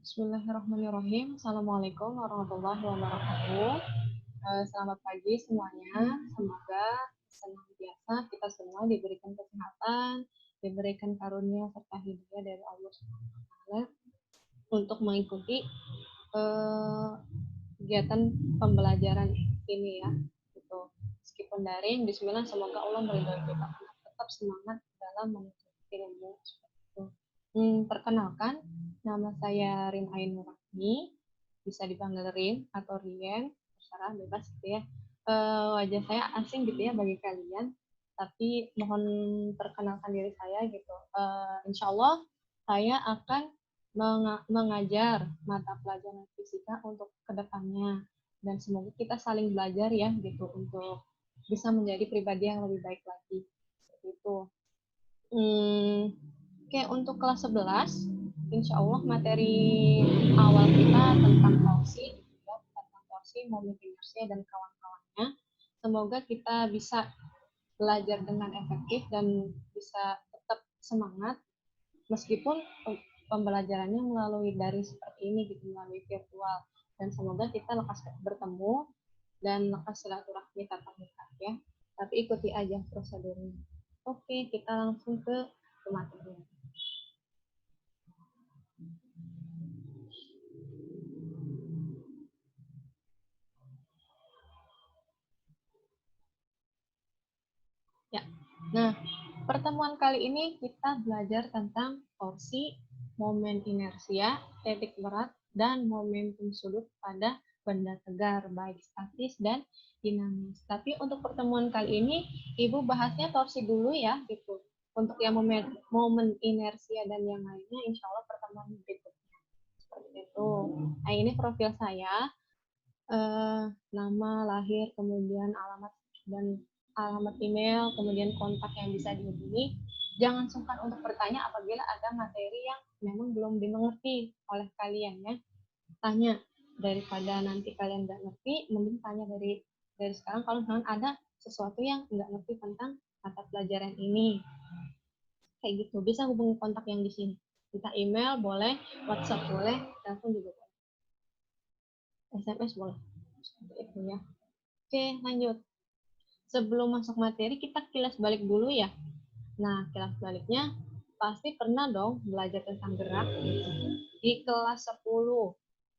Bismillahirrahmanirrahim. Assalamualaikum warahmatullahi wabarakatuh. Selamat pagi semuanya. Semoga senantiasa kita semua diberikan kesehatan, diberikan karunia serta hidayah dari Allah Subhanahu wa Ta'ala untuk mengikuti kegiatan pembelajaran ini ya. Gitu. Meskipun daring, Bismillah, semoga Allah meridhoi kita tetap semangat dalam menuntut ilmu. Perkenalkan, nama saya Rin Ainur Rahmi, bisa dipanggil Rin atau Rien, terserah bebas gitu ya. Wajah saya asing gitu ya bagi kalian, tapi mohon perkenalkan diri saya gitu. Insya Allah saya akan mengajar mata pelajaran fisika untuk kedepannya, dan semoga kita saling belajar ya gitu untuk bisa menjadi pribadi yang lebih baik lagi. Seperti itu. Oke, untuk kelas 11, insya Allah materi awal kita tentang torsi, moment inersia, dan kawan-kawannya. Semoga kita bisa belajar dengan efektif dan bisa tetap semangat, meskipun pembelajarannya melalui daring seperti ini, gitu, melalui virtual. Dan semoga kita lekas bertemu dan lekas silaturahmi tatap muka ya. Tapi ikuti aja prosedurnya. Oke, kita langsung ke materi. Ya. Nah, pertemuan kali ini kita belajar tentang torsi, momen inersia, titik berat, dan momentum sudut pada benda tegar, baik statis dan dinamis. Tapi untuk pertemuan kali ini, Ibu bahasnya torsi dulu ya, gitu. Untuk yang momen inersia dan yang lainnya, insya Allah pertemuan berikutnya. Seperti itu. Nah, ini profil saya. Nama, lahir, kemudian alamat dan alamat email, kemudian kontak yang bisa dihubungi. Jangan sungkan untuk bertanya apabila ada materi yang memang belum dimengerti oleh kalian ya. Tanya, daripada nanti kalian nggak ngerti, mending tanya dari sekarang kalau misalkan ada sesuatu yang nggak ngerti tentang mata pelajaran ini. Kayak gitu, bisa hubungi kontak yang di sini. Kita email boleh, WhatsApp boleh, telepon juga boleh. SMS boleh. Seperti itu ya. Oke, lanjut. Sebelum masuk materi, kita kilas balik dulu ya. Nah, kilas baliknya pasti pernah dong belajar tentang gerak gitu. Di kelas 10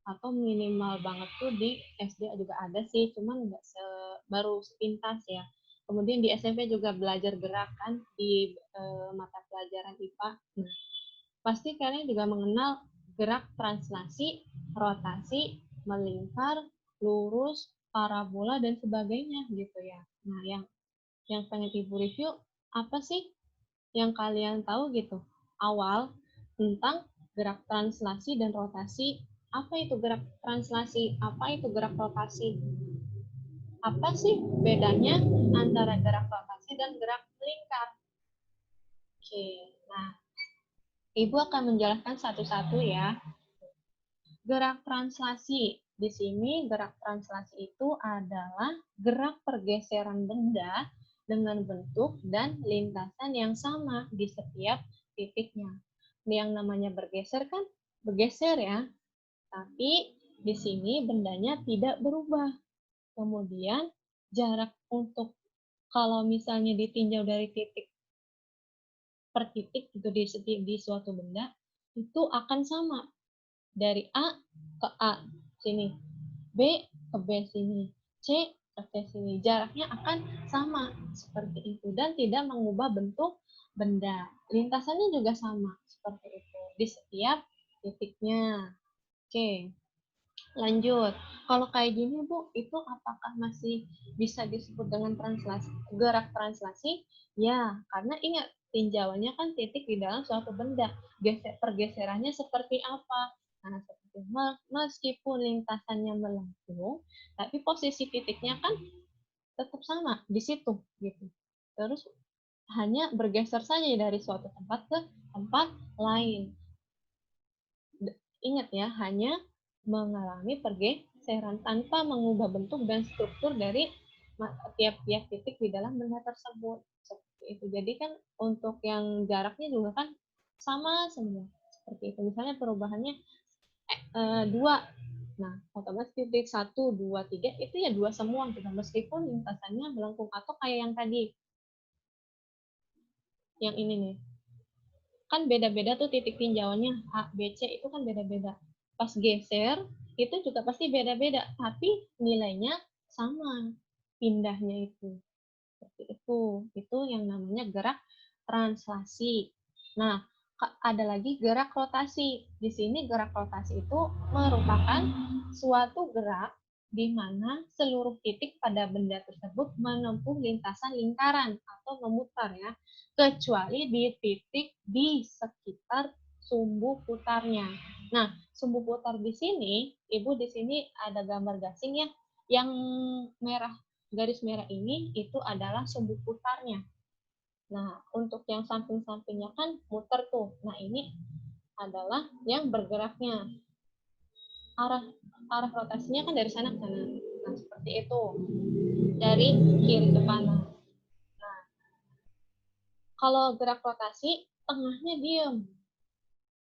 atau minimal banget tuh di SD juga ada sih, cuman nggak baru sepintas ya. Kemudian di SMP juga belajar gerak kan di mata pelajaran IPA. Nah, pasti kalian juga mengenal gerak translasi, rotasi, melingkar, lurus, parabola, dan sebagainya gitu ya. Nah, yang pengen Ibu review, apa sih yang kalian tahu gitu? Awal tentang gerak translasi dan rotasi. Apa itu gerak translasi? Apa itu gerak rotasi? Apa sih bedanya antara gerak rotasi dan gerak melingkar? Oke, nah Ibu akan menjelaskan satu-satu ya. Gerak translasi. Di sini gerak translasi itu adalah gerak pergeseran benda dengan bentuk dan lintasan yang sama di setiap titiknya. Yang namanya bergeser kan bergeser ya, tapi di sini bendanya tidak berubah. Kemudian jarak untuk kalau misalnya ditinjau dari titik per titik gitu di suatu benda itu akan sama dari A ke A sini, B ke B sini, C ke C sini. Jaraknya akan sama seperti itu dan tidak mengubah bentuk benda. Lintasannya juga sama seperti itu di setiap titiknya. Oke, lanjut. Kalau kayak gini Bu, itu apakah masih bisa disebut dengan translasi, gerak translasi? Ya, karena ingat tinjauannya kan titik di dalam suatu benda. Pergeserannya seperti apa? Nah, seperti meskipun lintasannya melengkung, tapi posisi titiknya kan tetap sama di situ gitu. Terus hanya bergeser saja dari suatu tempat ke tempat lain. Ingat ya, hanya mengalami pergeseran tanpa mengubah bentuk dan struktur dari tiap-tiap titik di dalam benda tersebut. Seperti itu. Jadi kan untuk yang jaraknya juga kan sama semua. Seperti itu. Misalnya perubahannya 2. Nah, otomatis titik 1, 2, 3 itu ya 2 semua gitu. Meskipun lintasannya melengkung atau kayak yang tadi. Yang ini nih. Kan beda-beda tuh titik tinjauannya A, B, C itu kan beda-beda. Pas geser itu juga pasti beda-beda, tapi nilainya sama pindahnya itu. Seperti itu. Itu yang namanya gerak translasi. Nah, ada lagi gerak rotasi. Di sini gerak rotasi itu merupakan suatu gerak di mana seluruh titik pada benda tersebut menempuh lintasan lingkaran atau memutar ya, kecuali di titik di sekitar sumbu putarnya. Nah, sumbu putar di sini, Ibu di sini ada gambar gasing ya, yang merah, garis merah ini itu adalah sumbu putarnya. Nah, untuk yang samping-sampingnya kan muter tuh. Nah, ini adalah yang bergeraknya. Arah arah rotasinya kan dari sana ke sana. Nah, seperti itu. Dari kiri ke kanan. Nah, kalau gerak rotasi, tengahnya diam.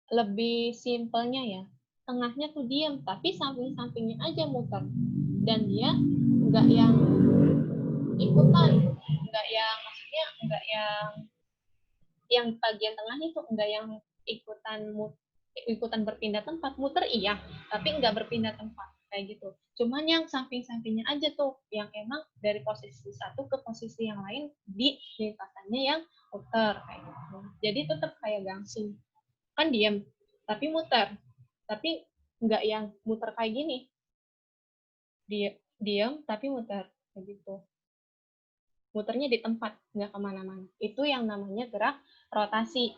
Lebih simpelnya ya, tengahnya tuh diam, tapi samping-sampingnya aja muter. Dan dia nggak yang ikutan, nggak yang, maksudnya nggak yang bagian tengahnya itu enggak yang ikutan berpindah tempat, muter iya, tapi enggak berpindah tempat kayak gitu. Cuman yang samping-sampingnya aja tuh yang emang dari posisi satu ke posisi yang lain di lintasannya yang muter kayak gitu. Jadi tetap kayak gangsing, kan diam tapi muter, tapi enggak yang muter kayak gini, dia diam tapi muter kayak gitu. Muternya di tempat, nggak kemana-mana. Itu yang namanya gerak rotasi.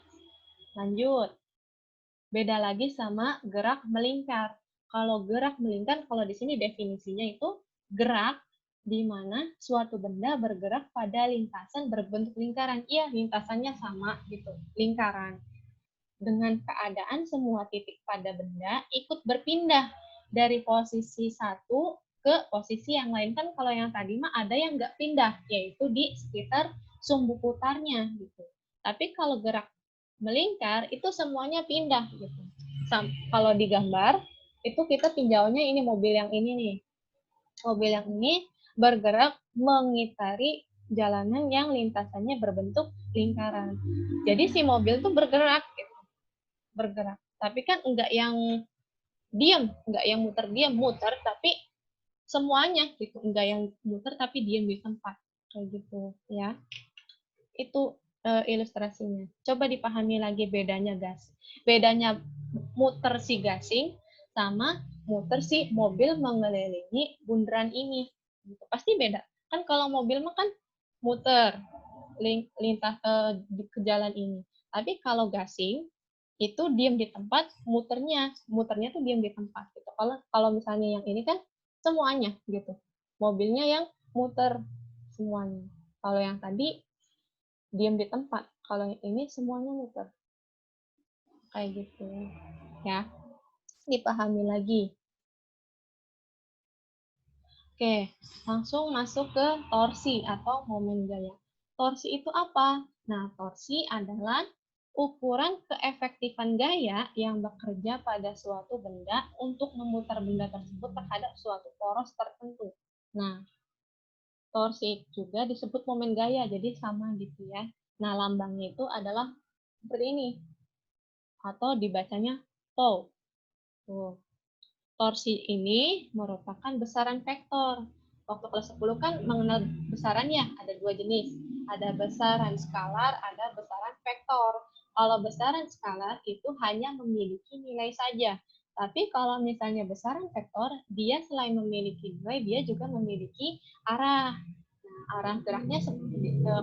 Lanjut. Beda lagi sama gerak melingkar. Kalau gerak melingkar, kalau di sini definisinya itu gerak di mana suatu benda bergerak pada lintasan berbentuk lingkaran. Iya, lintasannya sama gitu, lingkaran. Dengan keadaan semua titik pada benda ikut berpindah dari posisi satu ke posisi yang lain. Kan kalau yang tadi mah ada yang nggak pindah, yaitu di sekitar sumbu putarnya gitu. Tapi kalau gerak melingkar itu semuanya pindah gitu. Kalau digambar itu kita tinjaunya ini mobil yang ini nih. Mobil yang ini bergerak mengitari jalanan yang lintasannya berbentuk lingkaran. Jadi si mobil tuh bergerak gitu, bergerak. Tapi kan enggak yang diam, enggak yang muter diam, muter tapi semuanya gitu, enggak yang muter tapi diam di tempat kayak gitu ya. Itu ilustrasinya. Coba dipahami lagi bedanya gas. Bedanya muter si gasing sama muter si mobil mengelilingi bundaran ini. Gitu. Pasti beda. Kan kalau mobil mah kan muter lintas ke jalan ini. Tapi kalau gasing itu diam di tempat, muternya tuh diam di tempat gitu. Kalau misalnya yang ini kan semuanya gitu. Mobilnya yang muter semuanya. Kalau yang tadi diam di tempat. Kalau yang ini semuanya muter. Kayak gitu. Ya. Dipahami lagi. Oke, langsung masuk ke torsi atau momen gaya. Torsi itu apa? Nah, torsi adalah ukuran keefektifan gaya yang bekerja pada suatu benda untuk memutar benda tersebut terhadap suatu poros tertentu. Nah, torsi juga disebut momen gaya, jadi sama gitu ya. Nah, lambangnya itu adalah seperti ini, atau dibacanya tau. Tuh. Torsi ini merupakan besaran vektor. Waktu kelas 10 kan mengenal besarannya, ada dua jenis. Ada besaran skalar, ada besaran vektor. Kalau besaran skalar itu hanya memiliki nilai saja. Tapi kalau misalnya besaran vektor, dia selain memiliki nilai, dia juga memiliki arah. Nah, arah geraknya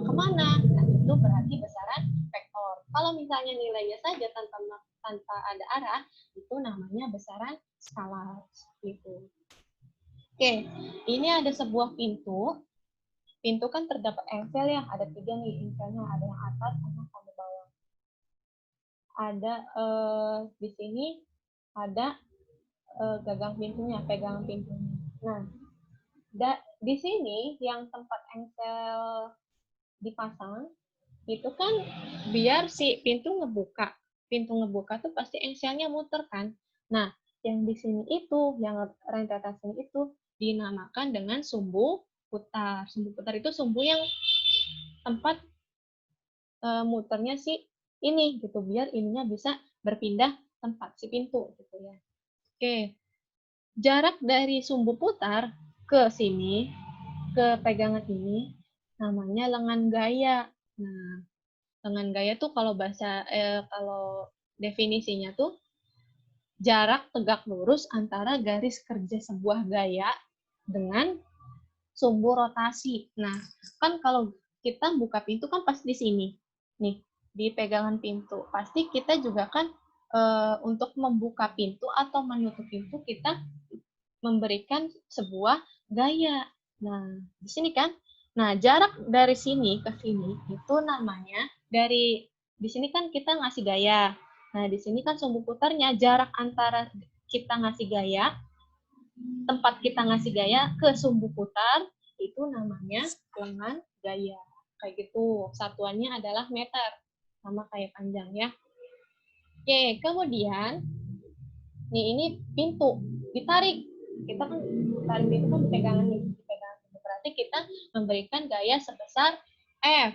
kemana? Nah, itu berarti besaran vektor. Kalau misalnya nilainya saja tanpa ada arah, itu namanya besaran skalar. Gitu. Oke, ini ada sebuah pintu. Pintu kan terdapat engsel ya, ada 3 nih engselnya, ada yang atas sama bawah. Ada di sini ada gagang pintunya, pegangan pintunya. Nah, di sini yang tempat engsel dipasang itu kan biar si pintu ngebuka. Pintu ngebuka tuh pasti engselnya muter kan. Nah, yang di sini itu, yang rentetan sini itu dinamakan dengan sumbu putar. Sumbu putar itu sumbu yang tempat muternya si ini gitu, biar ininya bisa berpindah tempat si pintu gitu ya. Oke, jarak dari sumbu putar ke sini, ke pegangan ini, namanya lengan gaya. Nah, lengan gaya tuh kalau definisinya tuh jarak tegak lurus antara garis kerja sebuah gaya dengan sumbu rotasi. Nah, kan kalau kita buka pintu kan pasti di sini. Nih, di pegangan pintu. Pasti kita juga kan untuk membuka pintu atau menutup pintu kita memberikan sebuah gaya. Nah, di sini kan. Nah, jarak dari sini ke sini itu namanya di sini kan kita ngasih gaya. Nah, di sini kan sumbu putarnya jarak antara kita ngasih gaya, tempat kita ngasih gaya ke sumbu putar itu namanya lengan gaya. Kayak gitu. Satuannya adalah meter. Sama kayak panjang ya. Oke, kemudian nih ini pintu ditarik. Kita kan tarik pintu kan pegangan nih, pegangan. Berarti kita memberikan gaya sebesar F.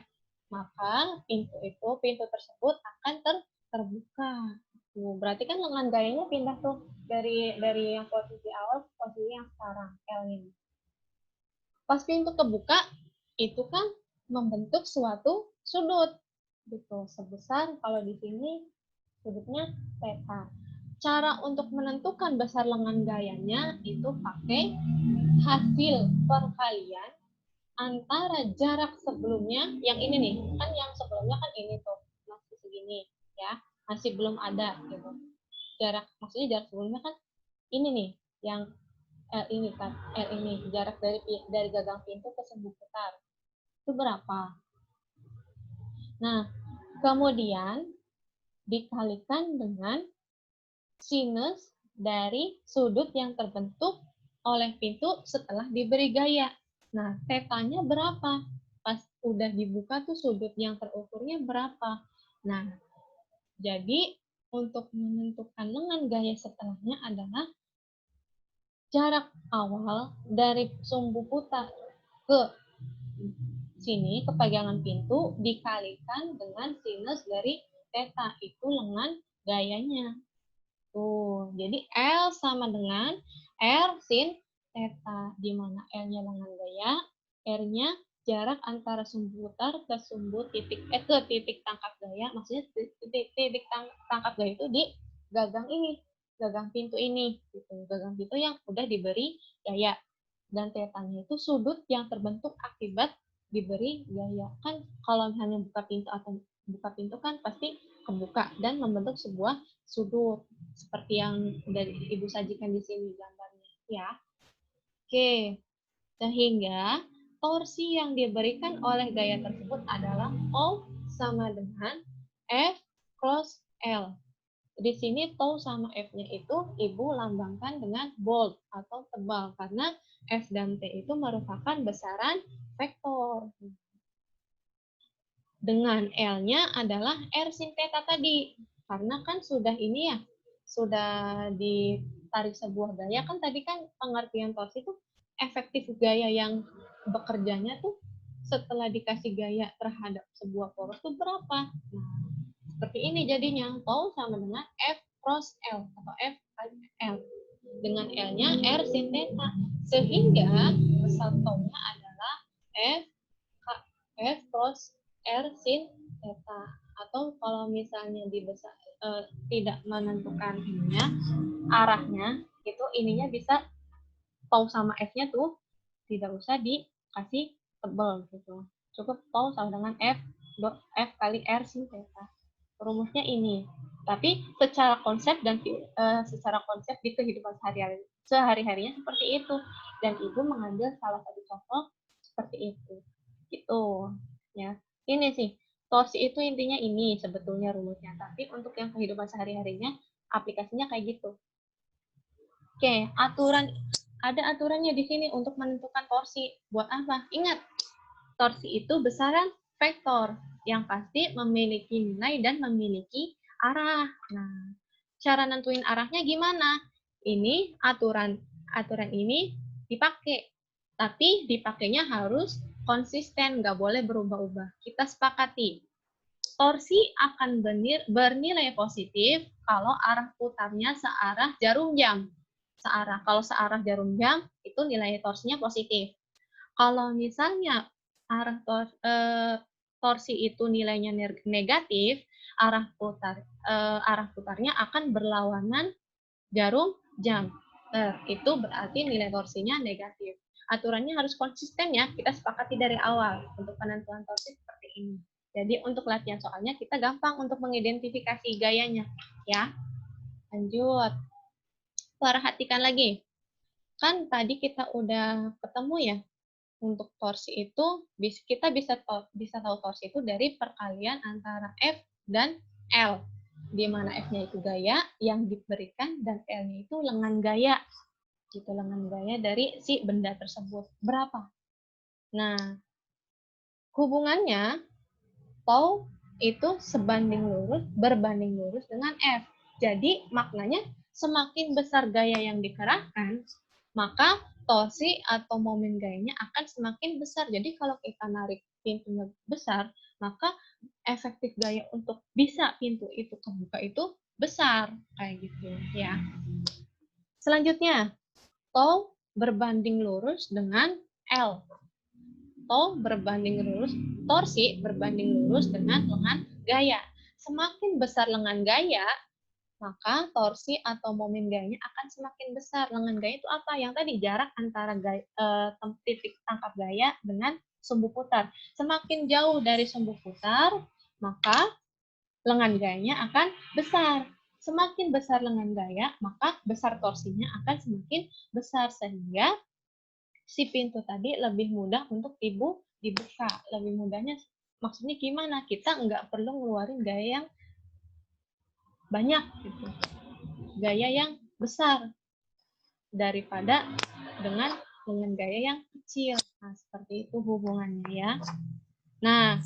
Maka pintu tersebut akan terbuka. Tuh, berarti kan lengan gayanya pindah tuh dari yang posisi awal ke posisi yang sekarang L ini. Pas pintu kebuka, itu kan membentuk suatu sudut gitu sebesar kalau di sini sudutnya theta. Cara untuk menentukan besar lengan gayanya itu pakai hasil perkalian antara jarak sebelumnya, yang ini nih, kan yang sebelumnya kan ini tuh, masih segini, ya, masih belum ada, gitu. Maksudnya jarak sebelumnya kan ini nih, yang L ini kan, L ini, jarak dari gagang pintu ke sumbu putar. Itu berapa? Nah, kemudian dikalikan dengan sinus dari sudut yang terbentuk oleh pintu setelah diberi gaya. Nah, tetanya berapa? Pas udah dibuka tuh sudut yang terukurnya berapa? Nah, jadi untuk menentukan lengan gaya setelahnya adalah jarak awal dari sumbu putar ke sini, ke pegangan pintu, dikalikan dengan sinus dari theta, itu lengan gayanya. Tuh, jadi L sama dengan R sin theta, di mana L-nya lengan gaya, R-nya jarak antara sumbu putar ke ke titik tangkap gaya, maksudnya titik tangkap gaya itu di gagang ini, gagang pintu ini, gitu. Gagang pintu yang udah diberi gaya. Dan tetanya itu sudut yang terbentuk akibat diberi gaya. Kan kalau hanya buka pintu kan pasti kebuka dan membentuk sebuah sudut seperti yang dari Ibu sajikan di sini gambarnya ya. Oke, sehingga torsi yang diberikan oleh gaya tersebut adalah O sama dengan F cross L. Di sini tau sama F-nya itu Ibu lambangkan dengan bold atau tebal karena F dan T itu merupakan besaran vektor. Dengan L-nya adalah R sin theta tadi. Karena kan sudah ini ya, sudah ditarik sebuah gaya, kan tadi kan pengertian torsi itu efektif gaya yang bekerjanya tuh setelah dikasih gaya terhadap sebuah poros itu berapa. Nah, seperti ini jadinya, tau sama dengan F cross L atau F kali L. Dengan L-nya R sin theta. Sehingga besar tau-nya adalah F cross R sin theta. Atau kalau misalnya tidak menentukan ininya, arahnya, itu ininya bisa tau sama F-nya tuh tidak usah dikasih tebal gitu. Cukup tau sama dengan F kali R sin theta. Rumusnya ini. Tapi secara konsep di kehidupan sehari-harinya seperti itu. Dan Ibu mengambil salah satu contoh seperti itu. Gitu. Ya. Ini sih. Torsi itu intinya ini sebetulnya rumusnya. Tapi untuk yang kehidupan sehari-harinya aplikasinya kayak gitu. Oke, ada aturannya di sini untuk menentukan torsi. Buat apa? Ingat, torsi itu besaran vektor yang pasti memiliki nilai dan memiliki arah. Nah, cara nentuin arahnya gimana? ini aturan ini dipakai. Tapi dipakainya harus konsisten, nggak boleh berubah-ubah. Kita sepakati. Torsi akan bernilai positif kalau arah putarnya searah jarum jam. Kalau searah jarum jam, itu nilai torsinya positif. Kalau misalnya torsi itu nilainya negatif, arah putarnya akan berlawanan jarum jam. Itu berarti nilai torsinya negatif. Aturannya harus konsisten ya, kita sepakati dari awal untuk penentuan torsi seperti ini. Jadi untuk latihan soalnya kita gampang untuk mengidentifikasi gayanya ya. Lanjut. Perhatikan lagi. Kan tadi kita udah ketemu ya, untuk torsi itu kita bisa tahu torsi itu dari perkalian antara F dan L, di mana F-nya itu gaya yang diberikan dan L-nya itu lengan gaya, gitu, lengan gaya dari si benda tersebut berapa. Nah, hubungannya tau itu berbanding lurus dengan F. Jadi maknanya semakin besar gaya yang dikerahkan, maka torsi atau momen gayanya akan semakin besar. Jadi kalau kita narik pintunya besar, maka efektif gaya untuk bisa pintu itu kebuka itu besar, kayak gitu ya. Selanjutnya, tau berbanding lurus dengan L. Torsi berbanding lurus dengan lengan gaya. Semakin besar lengan gaya, maka torsi atau momen gayanya akan semakin besar. Lengan gaya itu apa? Yang tadi jarak antara titik tangkap gaya dengan sumbu putar. Semakin jauh dari sumbu putar, maka lengan gayanya akan besar. Semakin besar lengan gaya, maka besar torsinya akan semakin besar, sehingga si pintu tadi lebih mudah untuk dibuka. Lebih mudahnya maksudnya gimana? Kita nggak perlu ngeluarin gaya yang banyak gitu. Gaya yang besar daripada dengan gaya yang kecil. Nah, seperti itu hubungannya ya. Nah,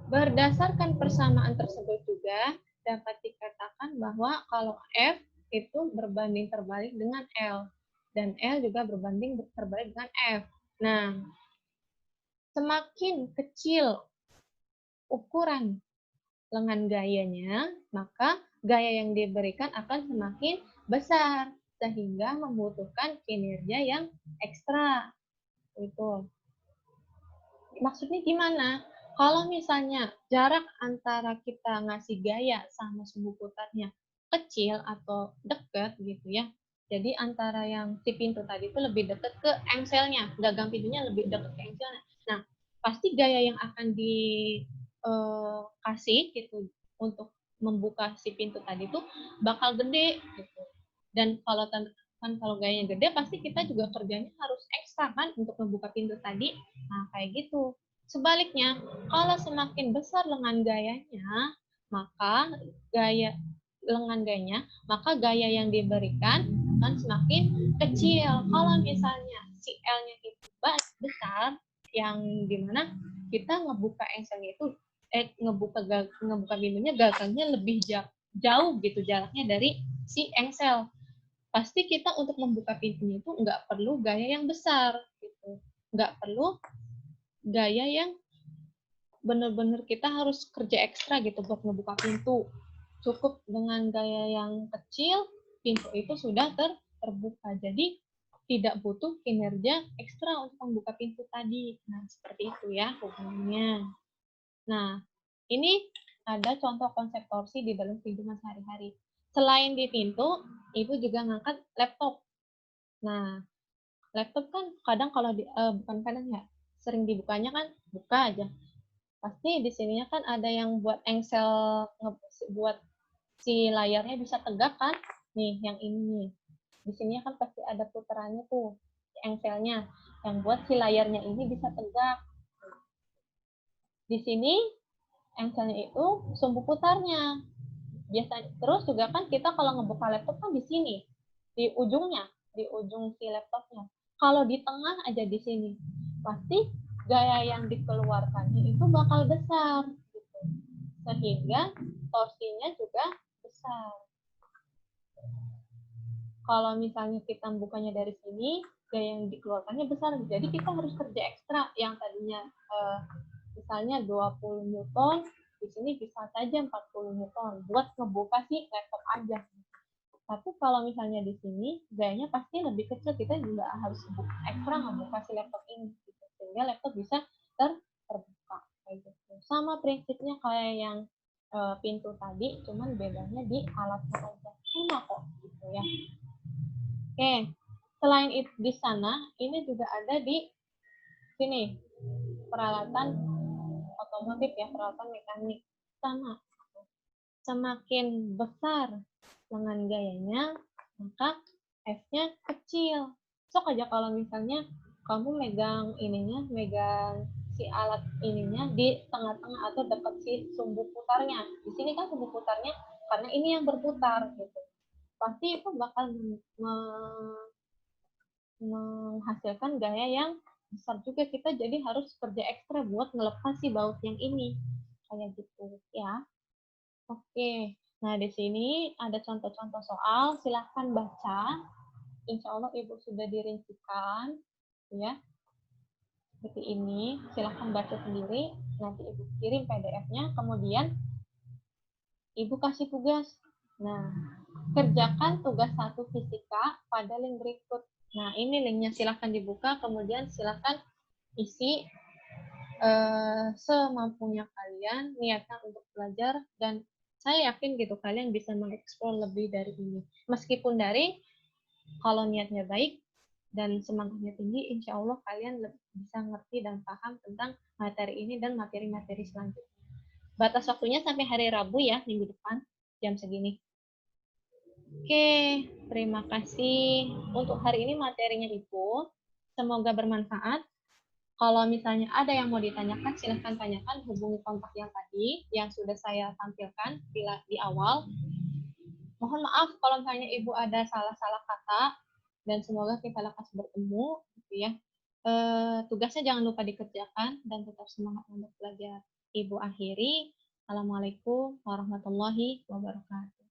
berdasarkan persamaan tersebut juga dapat dikatakan bahwa kalau F itu berbanding terbalik dengan L dan L juga berbanding terbalik dengan F. Nah, semakin kecil ukuran lengan gayanya, maka gaya yang diberikan akan semakin besar, sehingga membutuhkan kinerja yang ekstra. Itu. Maksudnya gimana? Kalau misalnya jarak antara kita ngasih gaya sama sumbu putarnya kecil atau dekat gitu ya, jadi antara yang si pintu tadi itu lebih dekat ke engselnya, gagang pintunya lebih dekat ke engselnya. Nah, pasti gaya yang akan dikasih gitu untuk membuka si pintu tadi itu bakal gede gitu. Dan kalau gayanya gede, pasti kita juga kerjanya harus ekstra kan untuk membuka pintu tadi. Nah, kayak gitu. Sebaliknya, kalau semakin besar lengan gayanya, maka maka gaya yang diberikan akan semakin kecil. Kalau misalnya si L-nya itu besar, yang dimana kita ngebuka engselnya itu, ngebuka pintunya gagangnya lebih jauh gitu jaraknya dari si engsel. Pasti kita untuk membuka pintunya itu nggak perlu gaya yang besar gitu, nggak perlu gaya yang benar-benar kita harus kerja ekstra gitu buat ngebuka pintu. Cukup dengan gaya yang kecil, pintu itu sudah terbuka. Jadi tidak butuh kinerja ekstra untuk membuka pintu tadi. Nah, seperti itu ya hubungannya. Nah, ini ada contoh konsep torsi di dalam kehidupan sehari-hari. Selain di pintu, Ibu juga ngangkat laptop. Nah, laptop kan kadang kalau bukan kadang ya, sering dibukanya kan buka aja. Pasti di sininya kan ada yang buat engsel, buat si layarnya bisa tegak kan. Nih, yang ini nih. Di sininya kan pasti ada putarannya tuh, engselnya, yang buat si layarnya ini bisa tegak. Di sini engselnya itu sumbu putarnya. Biasanya terus juga kan kita kalau ngebuka laptop kan di sini, di ujungnya, di ujung si laptopnya. Kalau di tengah aja di sini, pasti gaya yang dikeluarkannya itu bakal besar gitu. Sehingga torsinya juga besar. Kalau misalnya kita bukanya dari sini, gaya yang dikeluarkannya besar. Jadi kita harus kerja ekstra yang tadinya misalnya 20 Newton, di sini bisa saja 40 Newton buat ngebuka si laptop aja. Tapi kalau misalnya di sini, gayanya pasti lebih kecil, kita juga harus ekstra ngebuka si laptop ini. Gitu. Sehingga laptop bisa terbuka. Kayak gitu. Sama prinsipnya kayak yang pintu tadi, cuman bedanya di alatnya aja. Sama kok, gitu ya. Oke, selain itu di sana, ini juga ada di sini peralatan otomotif ya, peralatan mekanik. Sama, semakin besar lengan gayanya, maka F-nya kecil. Sok aja kalau misalnya kamu megang ininya, megang si alat ininya di tengah-tengah atau dekat si sumbu putarnya. Di sini kan sumbu putarnya karena ini yang berputar gitu. Pasti itu bakal menghasilkan gaya yang besar juga, kita jadi harus kerja ekstra buat ngelepas si baut yang ini kayak gitu ya. Oke, nah di sini ada contoh-contoh soal, silahkan baca. Insya Allah Ibu sudah dirincikan ya, seperti ini. Silahkan baca sendiri, nanti Ibu kirim PDF-nya, kemudian Ibu kasih tugas. Nah, kerjakan tugas 1 fisika pada link berikut. Nah, ini linknya silahkan dibuka, kemudian silahkan isi semampunya kalian, niatkan untuk belajar, dan saya yakin gitu kalian bisa mengeksplor lebih dari ini. Meskipun dari, kalau niatnya baik dan semangatnya tinggi, insya Allah kalian bisa ngerti dan paham tentang materi ini dan materi-materi selanjutnya. Batas waktunya sampai hari Rabu ya, minggu depan, jam segini. Oke, terima kasih. Untuk hari ini materinya Ibu. Semoga bermanfaat. Kalau misalnya ada yang mau ditanyakan, silahkan tanyakan, hubungi kontak yang tadi, yang sudah saya tampilkan di awal. Mohon maaf kalau misalnya Ibu ada salah-salah kata, dan semoga kita lekas bertemu, gitu ya. Tugasnya jangan lupa dikerjakan, dan tetap semangat untuk belajar. Ibu akhiri, Assalamualaikum warahmatullahi wabarakatuh.